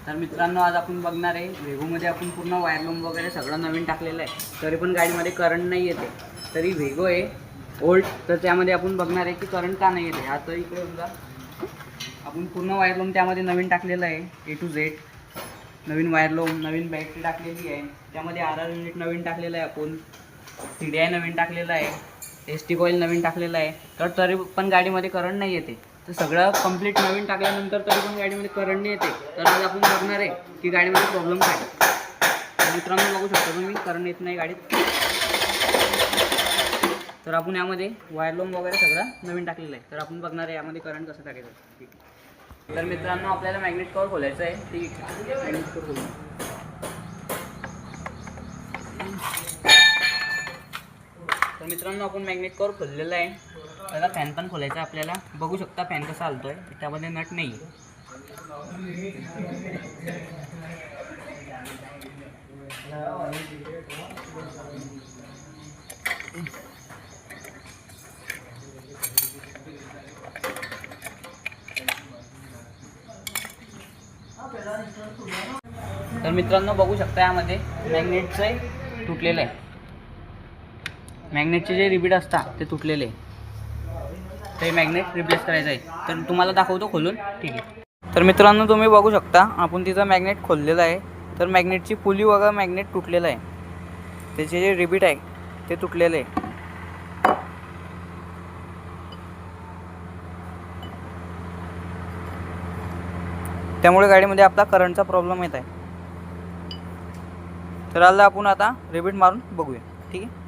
तर मित्रांनो, आज आपण बघणार आहे व्हेगोमध्ये आपण पूर्ण वायर लूम वगैरे सगळं नवीन टाकलेलं आहे, तरी पण गाडीमध्ये करंट नाही येते. तरी व्हेगो आहे ओल्ड, तर त्यामध्ये आपण बघणार आहे की करंट का नाही येते. आता इकडे बघा, आपण पूर्ण वायर लूम त्यामध्ये नवीन टाकलेलं आहे. A to Z Naveen wire loom, Naveen battery टाकलेली आहे. त्यामध्ये RR युनिट नवीन टाकलेलं आहे, आपण CDI नवीन टाकलेलं आहे, ST कॉईल नवीन टाकलेलं आहे. तर तरी पण गाडीमध्ये करंट नाही येते. तर सगळं कंप्लीट नवीन टाकल्यानंतर तरी पण गाडीमध्ये करंट नाही येते. तर आज आपण बघणार आहे की गाडीमध्ये प्रॉब्लेम काय. तर मित्रांनो, बघू शकता तुम्ही, करंट येत नाही गाडीत. तर आपण यामध्ये वायर लूम वगैरे सगळं नवीन टाकलेलं आहे. तर आपण बघणार आहे यामध्ये करंट कसं टाकायचं. ठीक आहे. तर मित्रांनो, आपल्याला मॅग्नेट कव्हर खोलायचं आहे. ठीक आहे, मॅग्नेट कव्हर खोलू. तर मित्रांनो, आपण मॅग्नेट कव्हर खोललेलं आहे. त्याला फॅन पण खोलायचा आहे आपल्याला. बघू शकता फॅन कसा चालतोय, त्यामध्ये नट नाही. तर मित्रांनो, बघू शकता यामध्ये मॅग्नेटचं तुटलेलं आहे. मॅग्नेटचे जे रिबीट असतात ते तुटलेले आहे. ते मॅग्नेट रिप्लेस करायचं आहे. तर तुम्हाला दाखवतो खोलून. ठीक आहे. तर मित्रांनो, तुम्ही बघू शकता आपण तिचं मॅग्नेट खोललेलं आहे. तर मॅग्नेटची पुली वगैरे मॅग्नेट तुटलेलं आहे. त्याचे जे रिबीट आहे ते तुटलेलं आहे. त्यामुळे गाडीमध्ये आपला करंटचा प्रॉब्लेम येत आहे. तर आता आपण रिबीट मारून बघूया. ठीक आहे.